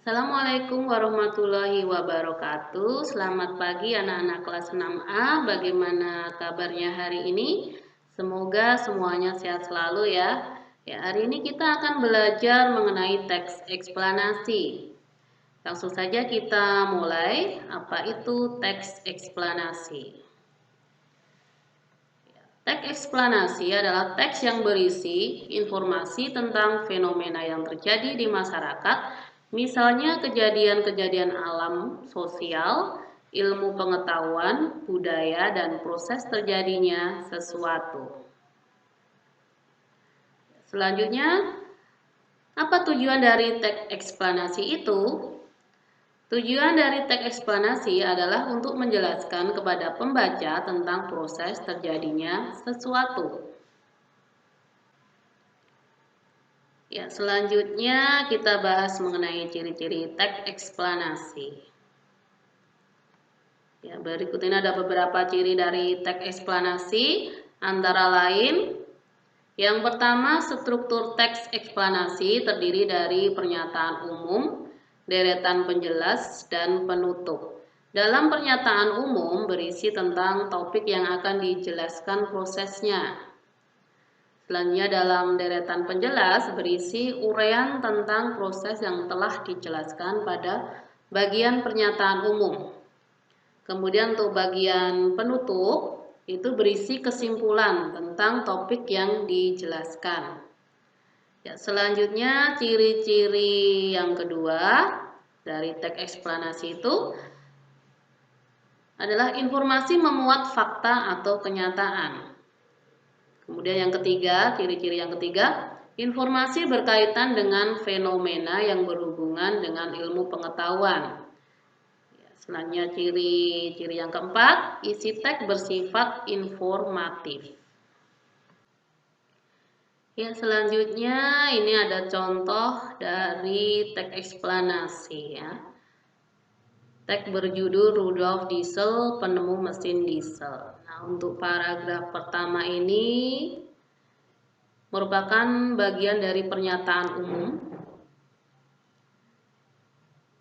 Assalamualaikum warahmatullahi wabarakatuh. Selamat pagi anak-anak kelas 6A. Bagaimana kabarnya hari ini? Semoga semuanya sehat selalu ya. Hari ini kita akan belajar mengenai teks eksplanasi. Langsung saja kita mulai. Apa itu teks eksplanasi? Teks eksplanasi adalah teks yang berisi informasi tentang fenomena yang terjadi di masyarakat, misalnya kejadian-kejadian alam, sosial, ilmu pengetahuan, budaya, dan proses terjadinya sesuatu. Selanjutnya, apa tujuan dari teks eksplanasi itu? Tujuan dari teks eksplanasi adalah untuk menjelaskan kepada pembaca tentang proses terjadinya sesuatu. Selanjutnya kita bahas mengenai ciri-ciri teks eksplanasi. Berikut ini ada beberapa ciri dari teks eksplanasi, antara lain yang pertama, struktur teks eksplanasi terdiri dari pernyataan umum, deretan penjelas, dan penutup. Dalam pernyataan umum berisi tentang topik yang akan dijelaskan prosesnya. Selanjutnya dalam deretan penjelas berisi uraian tentang proses yang telah dijelaskan pada bagian pernyataan umum. Kemudian untuk bagian penutup itu berisi kesimpulan tentang topik yang dijelaskan. Selanjutnya ciri-ciri yang kedua dari teks eksplanasi itu adalah informasi memuat fakta atau kenyataan. Kemudian yang ketiga, ciri-ciri yang ketiga, informasi berkaitan dengan fenomena yang berhubungan dengan ilmu pengetahuan. Selanjutnya ciri-ciri yang keempat, isi teks bersifat informatif. Selanjutnya ini ada contoh dari teks eksplanasi ya. Teks berjudul Rudolf Diesel, penemu mesin diesel. Nah, untuk paragraf pertama ini merupakan bagian dari pernyataan umum.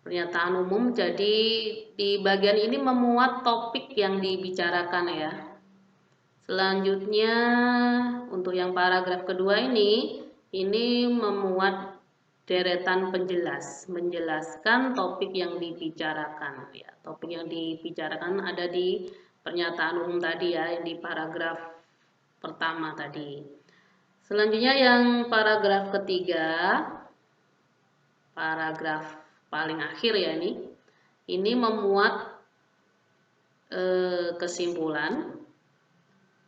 Pernyataan umum, jadi di bagian ini memuat topik yang dibicarakan ya. Selanjutnya untuk yang paragraf kedua ini memuat deretan penjelas, menjelaskan topik yang dibicarakan ya. Topik yang dibicarakan ada di pernyataan umum tadi ya, yang di paragraf pertama tadi. Selanjutnya yang paragraf ketiga, paragraf paling akhir ya, ini memuat kesimpulan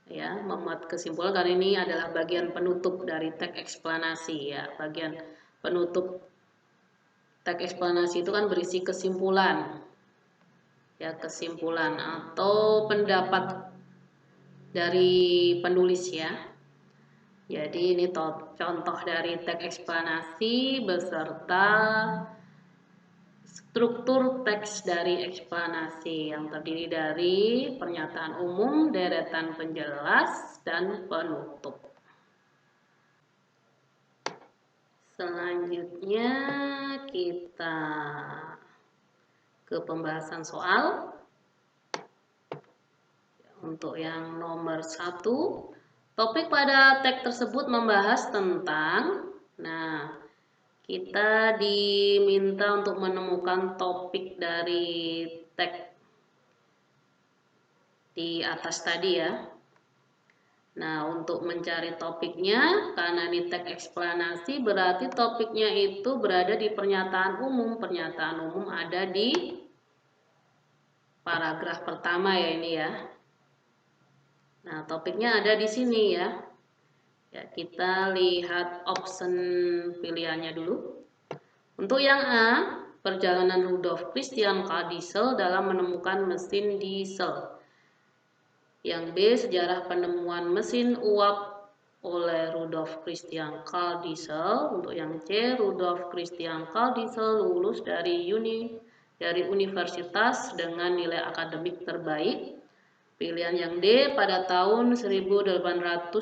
ya, memuat kesimpulan karena ini adalah bagian penutup dari teks eksplanasi ya. Bagian penutup teks eksplanasi itu kan berisi kesimpulan ya, kesimpulan atau pendapat dari penulis ya. Jadi ini contoh dari teks eksplanasi beserta struktur teks dari eksplanasi yang terdiri dari pernyataan umum, deretan penjelas, dan penutup. Selanjutnya kita ke pembahasan soal. Untuk yang nomor 1, topik pada teks tersebut membahas tentang, kita diminta untuk menemukan topik dari teks di atas tadi ya. Nah, untuk mencari topiknya, karena ini teks eksplanasi, berarti topiknya itu berada di pernyataan umum. Pernyataan umum ada di paragraf pertama ya ini ya. Nah, topiknya ada di sini ya. Kita lihat option pilihannya dulu. Untuk yang A, perjalanan Rudolf Christian Carl Diesel dalam menemukan mesin diesel. Yang B, sejarah penemuan mesin uap oleh Rudolf Christian Carl Diesel. Untuk yang C, Rudolf Christian Carl Diesel lulus dari universitas dengan nilai akademik terbaik. Pilihan yang D, pada tahun 1875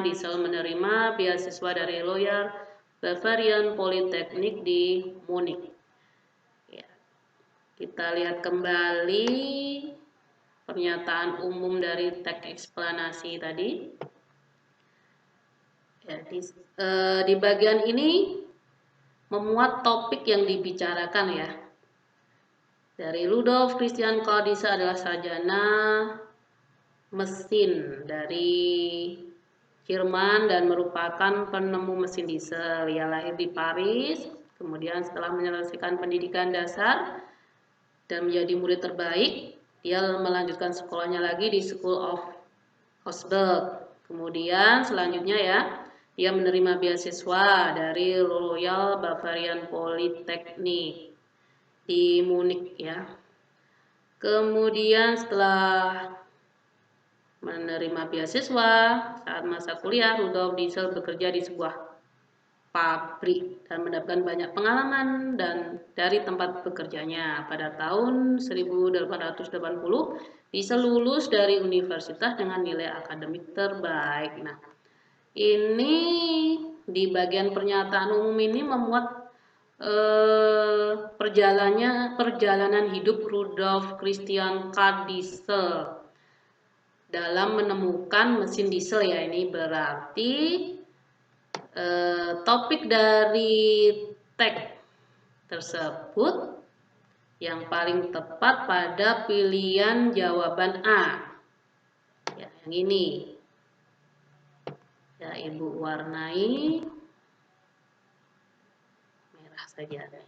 Diesel menerima beasiswa dari Loyola Bavarian Polytechnic di Munich. Ya, kita lihat kembali pernyataan umum dari teks eksplanasi tadi. Ya, di bagian ini memuat topik yang dibicarakan ya. Dari Rudolf Christian Caudice adalah sarjana mesin dari Jerman dan merupakan penemu mesin diesel. Ia lahir di Paris, kemudian setelah menyelesaikan pendidikan dasar dan menjadi murid terbaik, dia melanjutkan sekolahnya lagi di School of Augsburg. Kemudian selanjutnya ya, dia menerima beasiswa dari Royal Bavarian Polytechnic di Munich ya. Kemudian setelah menerima beasiswa saat masa kuliah, Rudolf Diesel bekerja di sebuah pabrik dan mendapatkan banyak pengalaman dan dari tempat bekerjanya. Pada tahun 1880, Diesel lulus dari universitas dengan nilai akademik terbaik. Nah, ini di bagian pernyataan umum ini memuat perjalanan hidup Rudolf Christian Caudice dalam menemukan mesin diesel ya. Ini berarti topik dari teks tersebut yang paling tepat pada pilihan jawaban A ya, yang ini ya. Ibu warnai merah saja nih.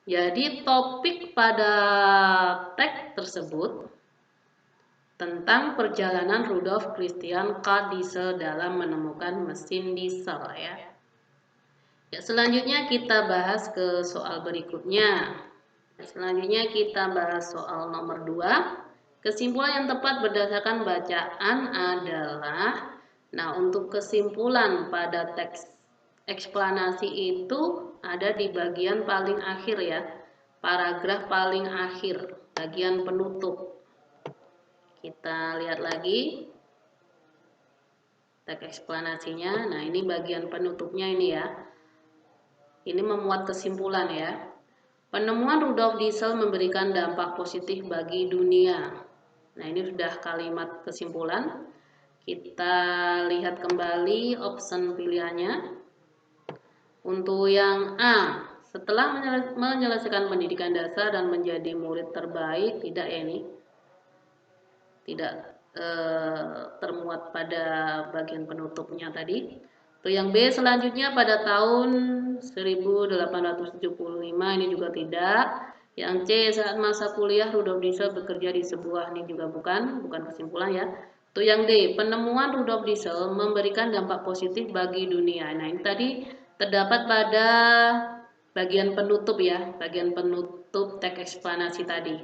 Jadi topik pada teks tersebut tentang perjalanan Rudolf Christian Caudice dalam menemukan mesin diesel ya. Ya, selanjutnya kita bahas ke soal berikutnya. Selanjutnya kita bahas soal nomor 2. Kesimpulan yang tepat berdasarkan bacaan adalah, nah untuk kesimpulan pada teks eksplanasi itu ada di bagian paling akhir ya, paragraf paling akhir, bagian penutup. Kita lihat lagi teks eksplanasinya. Nah ini bagian penutupnya ini ya. Ini memuat kesimpulan ya. Penemuan Rudolf Diesel memberikan dampak positif bagi dunia. Nah ini sudah kalimat kesimpulan. Kita lihat kembali option pilihannya. Untuk yang A, setelah menyelesaikan pendidikan dasar dan menjadi murid terbaik, tidak ya ini, tidak termuat pada bagian penutupnya tadi. Untuk yang B selanjutnya pada tahun 1875 ini juga tidak. Yang C saat masa kuliah Rudolf Diesel bekerja di sebuah, ini juga bukan kesimpulan ya. Untuk yang D, penemuan Rudolf Diesel memberikan dampak positif bagi dunia. Nah ini tadi terdapat pada bagian penutup ya, bagian penutup teks eksplanasi tadi.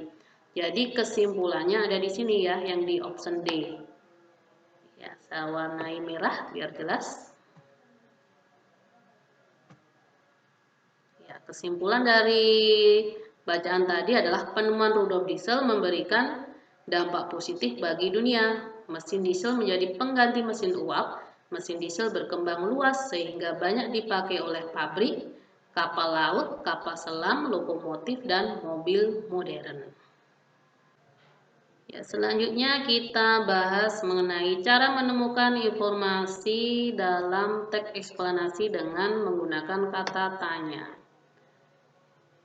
Jadi kesimpulannya ada di sini ya, yang di option D. Ya, saya warnai merah biar jelas. Ya, kesimpulan dari bacaan tadi adalah penemuan Rudolf Diesel memberikan dampak positif bagi dunia. Mesin diesel menjadi pengganti mesin uap. Mesin diesel berkembang luas sehingga banyak dipakai oleh pabrik, kapal laut, kapal selam, lokomotif, dan mobil modern. Ya, selanjutnya kita bahas mengenai cara menemukan informasi dalam teks eksplanasi dengan menggunakan kata tanya.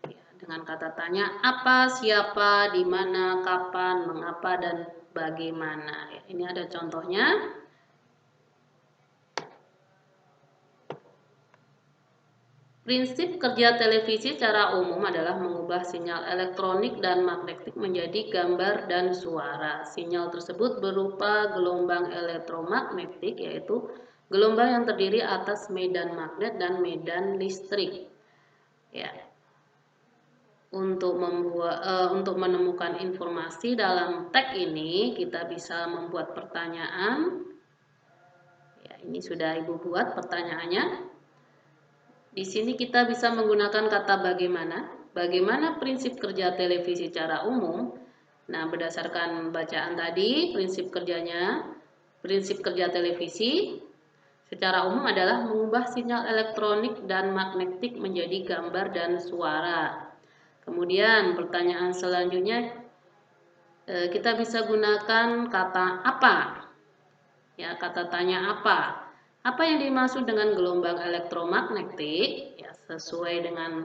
Ya, dengan kata tanya apa, siapa, di mana, kapan, mengapa, dan bagaimana. Ya, ini ada contohnya. Prinsip kerja televisi secara umum adalah mengubah sinyal elektronik dan magnetik menjadi gambar dan suara. Sinyal tersebut berupa gelombang elektromagnetik, yaitu gelombang yang terdiri atas medan magnet dan medan listrik. Ya. Untuk menemukan informasi dalam teks ini, kita bisa membuat pertanyaan. Ya, ini sudah Ibu buat pertanyaannya. Di sini kita bisa menggunakan kata bagaimana. Bagaimana prinsip kerja televisi secara umum? Nah, berdasarkan bacaan tadi, prinsip kerja televisi secara umum adalah mengubah sinyal elektronik dan magnetik menjadi gambar dan suara. Kemudian pertanyaan selanjutnya, kita bisa gunakan kata apa. Ya, kata tanya apa. Apa yang dimaksud dengan gelombang elektromagnetik? Ya, sesuai dengan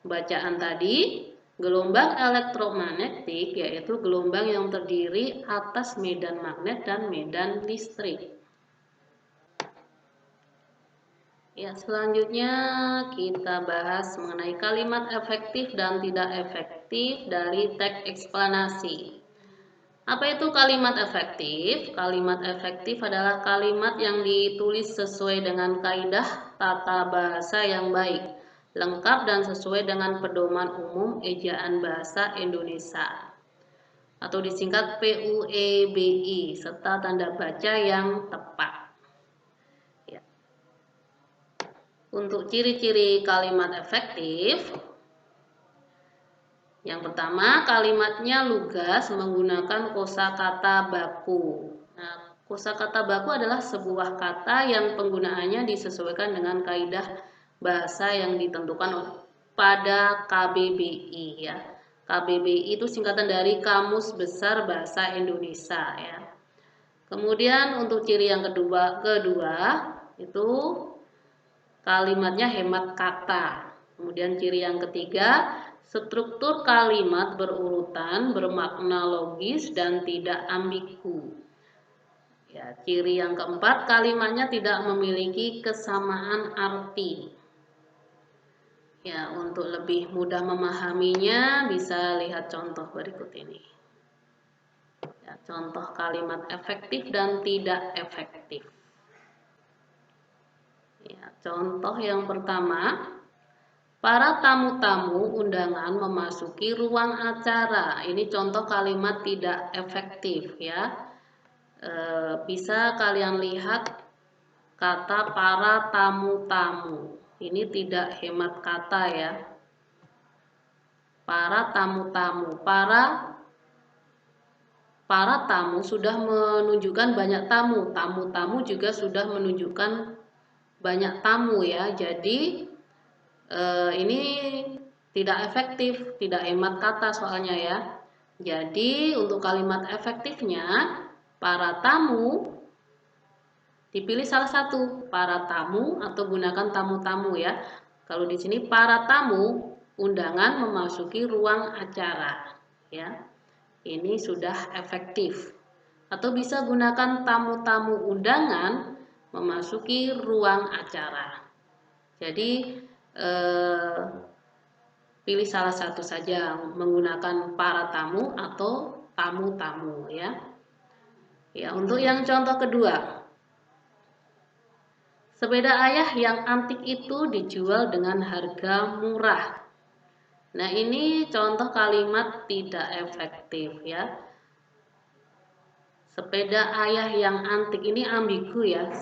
bacaan tadi, gelombang elektromagnetik yaitu gelombang yang terdiri atas medan magnet dan medan listrik. Ya, selanjutnya kita bahas mengenai kalimat efektif dan tidak efektif dari teks eksplanasi. Apa itu kalimat efektif? Kalimat efektif adalah kalimat yang ditulis sesuai dengan kaidah tata bahasa yang baik, lengkap dan sesuai dengan pedoman umum ejaan bahasa Indonesia atau disingkat PUEBI serta tanda baca yang tepat. Ya. Untuk ciri-ciri kalimat efektif, yang pertama, kalimatnya lugas menggunakan kosakata baku. Nah, kosakata baku adalah sebuah kata yang penggunaannya disesuaikan dengan kaidah bahasa yang ditentukan pada KBBI ya. KBBI itu singkatan dari Kamus Besar Bahasa Indonesia ya. Kemudian untuk ciri yang kedua itu kalimatnya hemat kata. Kemudian ciri yang ketiga, struktur kalimat berurutan, bermakna logis dan tidak ambigu. Ya, ciri yang keempat, kalimatnya tidak memiliki kesamaan arti. Ya, untuk lebih mudah memahaminya bisa lihat contoh berikut ini. Ya, contoh kalimat efektif dan tidak efektif. Ya, contoh yang pertama, para tamu-tamu undangan memasuki ruang acara. Ini contoh kalimat tidak efektif ya. Bisa kalian lihat kata para tamu-tamu. Ini tidak hemat kata ya. Para tamu-tamu. Para tamu sudah menunjukkan banyak tamu. Tamu-tamu juga sudah menunjukkan banyak tamu ya. Jadi ini tidak efektif, tidak hemat kata soalnya ya. Jadi untuk kalimat efektifnya, para tamu dipilih salah satu, para tamu atau gunakan tamu-tamu ya. Kalau di sini para tamu undangan memasuki ruang acara ya. Ini sudah efektif. Atau bisa gunakan tamu-tamu undangan memasuki ruang acara. Jadi pilih salah satu saja menggunakan para tamu atau tamu-tamu ya. Ya, untuk yang contoh kedua. Sepeda ayah yang antik itu dijual dengan harga murah. Nah, ini contoh kalimat tidak efektif ya. Sepeda ayah yang antik ini ambigu ya.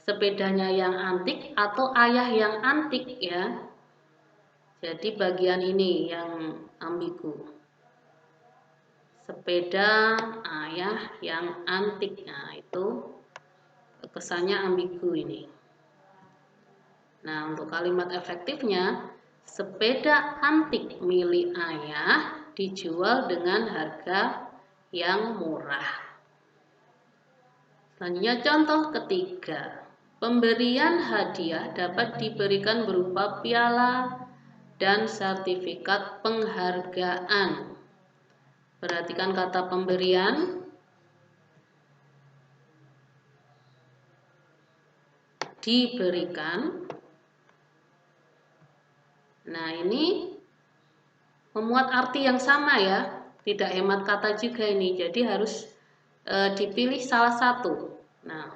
Sepedanya yang antik atau ayah yang antik ya. Jadi bagian ini yang ambigu. Sepeda ayah yang antik. Nah, itu kesannya ambigu ini. Nah, untuk kalimat efektifnya, sepeda antik milik ayah dijual dengan harga yang murah. Selanjutnya contoh ketiga. Pemberian hadiah dapat diberikan berupa piala dan sertifikat penghargaan. Perhatikan kata pemberian, diberikan. Nah, ini memuat arti yang sama ya, tidak hemat kata juga ini. Jadi harus dipilih salah satu. Nah,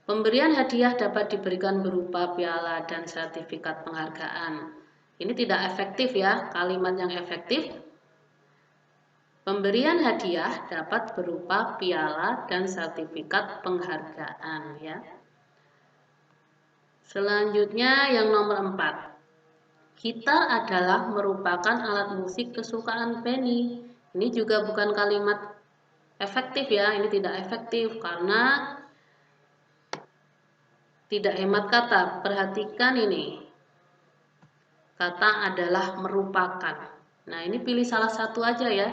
pemberian hadiah dapat diberikan berupa piala dan sertifikat penghargaan. Ini tidak efektif ya, kalimat yang efektif. Pemberian hadiah dapat berupa piala dan sertifikat penghargaan ya. Selanjutnya yang nomor 4. Gitar adalah merupakan alat musik kesukaan Penny. Ini juga bukan kalimat efektif ya, ini tidak efektif karena tidak hemat kata. Perhatikan ini. Kata adalah merupakan. Nah, ini pilih salah satu aja ya.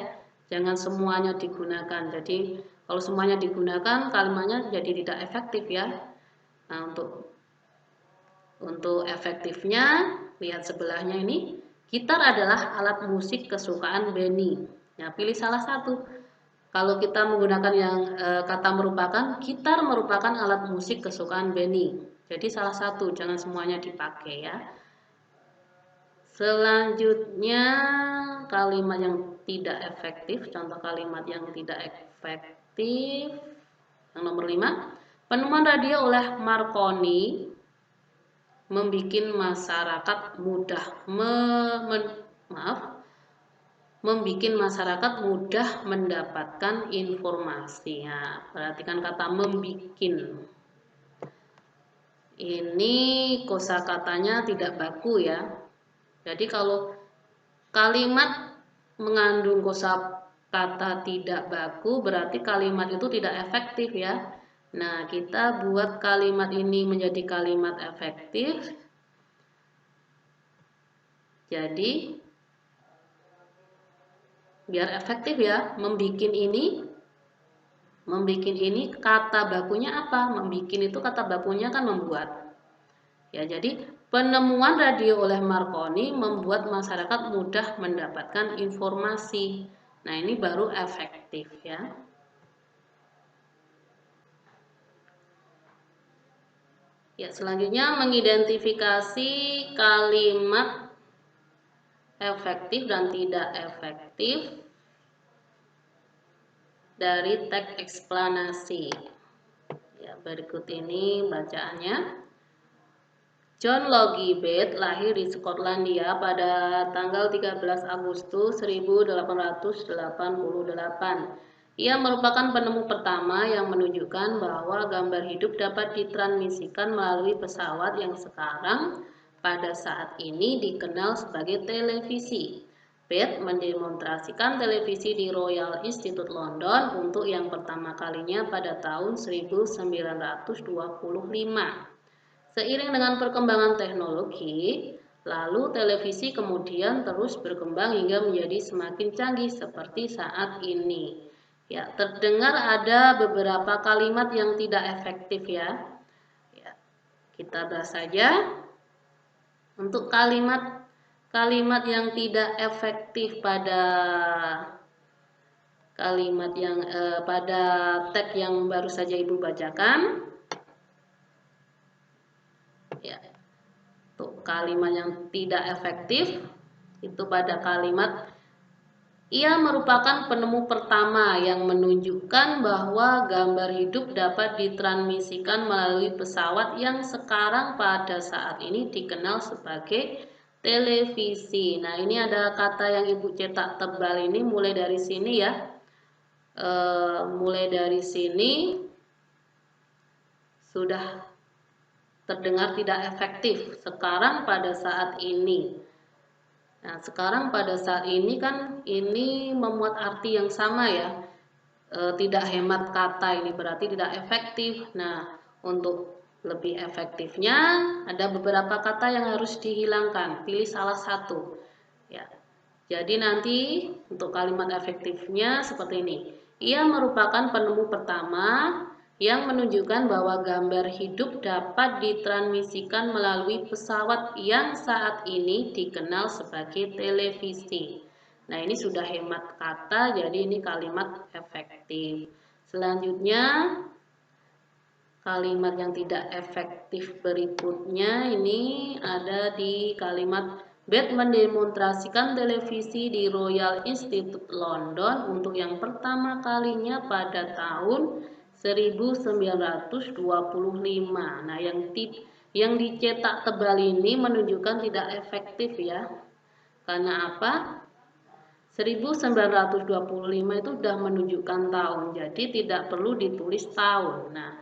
Jangan semuanya digunakan. Jadi, kalau semuanya digunakan, kalimatnya jadi tidak efektif ya. Nah, untuk efektifnya, lihat sebelahnya ini. Gitar adalah alat musik kesukaan Benny. Nah, pilih salah satu. Kalau kita menggunakan yang kata merupakan, gitar merupakan alat musik kesukaan Benny. Jadi salah satu, jangan semuanya dipakai ya. Selanjutnya kalimat yang tidak efektif, contoh kalimat yang tidak efektif. Yang nomor 5, penemuan radio oleh Marconi membuat masyarakat mendapatkan informasi. Ya, perhatikan kata membikin. Ini kosakatanya tidak baku ya. Jadi kalau kalimat mengandung kosakata tidak baku berarti kalimat itu tidak efektif ya. Nah, kita buat kalimat ini menjadi kalimat efektif. Jadi biar efektif ya, membikin ini kata bakunya apa? Membikin itu kata bakunya kan membuat. Ya, jadi penemuan radio oleh Marconi membuat masyarakat mudah mendapatkan informasi. Nah, ini baru efektif ya. Ya, selanjutnya mengidentifikasi kalimat efektif dan tidak efektif dari teks eksplanasi. Ya, berikut ini bacaannya. John Logie Bates lahir di Skotlandia pada tanggal 13 Agustus 1888. Ia merupakan penemu pertama yang menunjukkan bahwa gambar hidup dapat ditransmisikan melalui pesawat yang sekarang pada saat ini dikenal sebagai televisi. Bates mendemonstrasikan televisi di Royal Institute London untuk yang pertama kalinya pada tahun 1925. Seiring dengan perkembangan teknologi, lalu televisi kemudian terus berkembang hingga menjadi semakin canggih seperti saat ini. Ya, terdengar ada beberapa kalimat yang tidak efektif ya. Kita bahas saja. Untuk kalimat yang tidak efektif pada pada teks yang baru saja Ibu bacakan. Ya. Untuk kalimat yang tidak efektif itu pada kalimat ia merupakan penemu pertama yang menunjukkan bahwa gambar hidup dapat ditransmisikan melalui pesawat yang sekarang pada saat ini dikenal sebagai televisi. Nah, ini ada kata yang Ibu cetak tebal ini mulai dari sini ya. Mulai dari sini sudah terdengar tidak efektif. Sekarang pada saat ini. Nah, sekarang pada saat ini kan ini memuat arti yang sama ya. Tidak hemat kata ini berarti tidak efektif. Nah, untuk lebih efektifnya ada beberapa kata yang harus dihilangkan. Pilih salah satu. Ya. Jadi nanti untuk kalimat efektifnya seperti ini. Ia merupakan penemu pertama yang menunjukkan bahwa gambar hidup dapat ditransmisikan melalui pesawat yang saat ini dikenal sebagai televisi. Nah, ini sudah hemat kata, jadi ini kalimat efektif. Selanjutnya, kalimat yang tidak efektif berikutnya ini ada di kalimat Bates mendemonstrasikan televisi di Royal Institute London untuk yang pertama kalinya pada tahun 1925. Nah, yang dicetak tebal ini menunjukkan tidak efektif ya. Karena apa? 1925 itu sudah menunjukkan tahun, jadi tidak perlu ditulis tahun. Nah,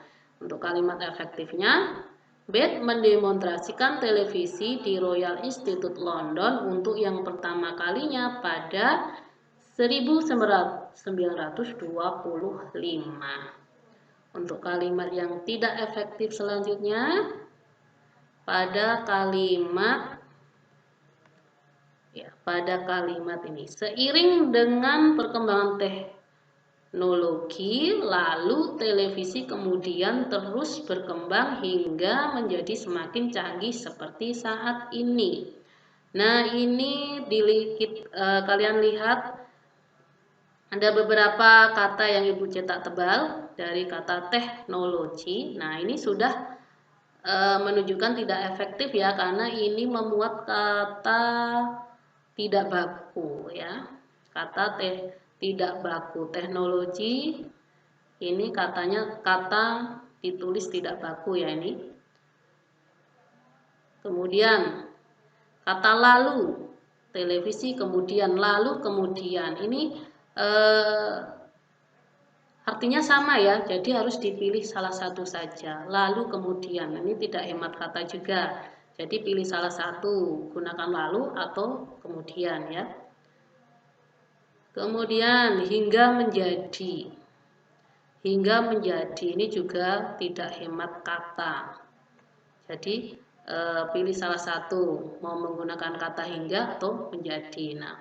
untuk kalimat efektifnya, Bates mendemonstrasikan televisi di Royal Institute London untuk yang pertama kalinya pada 1925. Untuk kalimat yang tidak efektif selanjutnya, pada kalimat ini. Seiring dengan perkembangan teknologi, lalu televisi kemudian terus berkembang hingga menjadi semakin canggih seperti saat ini. Nah, ini kalian lihat ada beberapa kata yang Ibu cetak tebal dari kata teknologi. Nah, ini sudah menunjukkan tidak efektif ya, karena ini memuat kata tidak baku ya. Kata tidak baku. Teknologi ini katanya kata ditulis tidak baku ya ini. Kemudian kata lalu, televisi kemudian, lalu kemudian. Ini artinya sama ya, jadi harus dipilih salah satu saja. Lalu kemudian, ini tidak hemat kata juga. Jadi pilih salah satu, gunakan lalu atau kemudian ya. Kemudian hingga menjadi. Hingga menjadi ini juga tidak hemat kata. Jadi pilih salah satu, mau menggunakan kata hingga atau menjadi. Nah,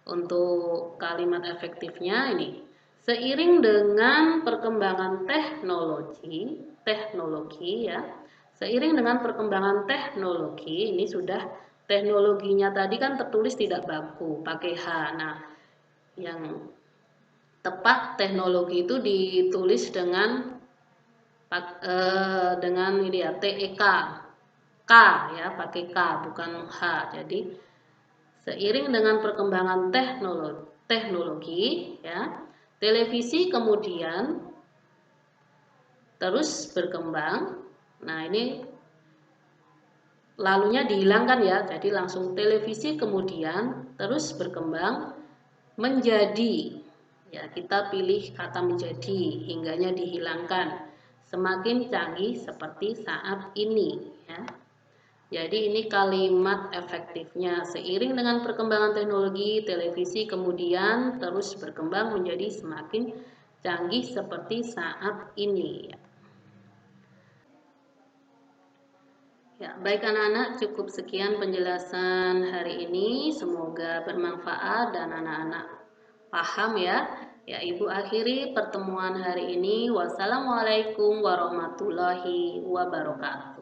untuk kalimat efektifnya ini, seiring dengan perkembangan teknologi ya, seiring dengan perkembangan teknologi, ini sudah teknologinya tadi kan tertulis tidak baku, pakai H. Nah, yang tepat teknologi itu ditulis dengan ini ya, TEK, K ya, pakai K bukan H. Jadi seiring dengan perkembangan teknologi ya, televisi kemudian terus berkembang. Nah, ini lalunya dihilangkan ya, jadi langsung televisi kemudian terus berkembang menjadi. Ya, kita pilih kata menjadi, hingganya dihilangkan. Semakin canggih seperti saat ini ya. Jadi ini kalimat efektifnya. Seiring dengan perkembangan teknologi, televisi kemudian terus berkembang menjadi semakin canggih seperti saat ini. Ya, baik anak-anak, cukup sekian penjelasan hari ini. Semoga bermanfaat dan anak-anak paham ya. Ya, Ibu akhiri pertemuan hari ini. Wassalamualaikum warahmatullahi wabarakatuh.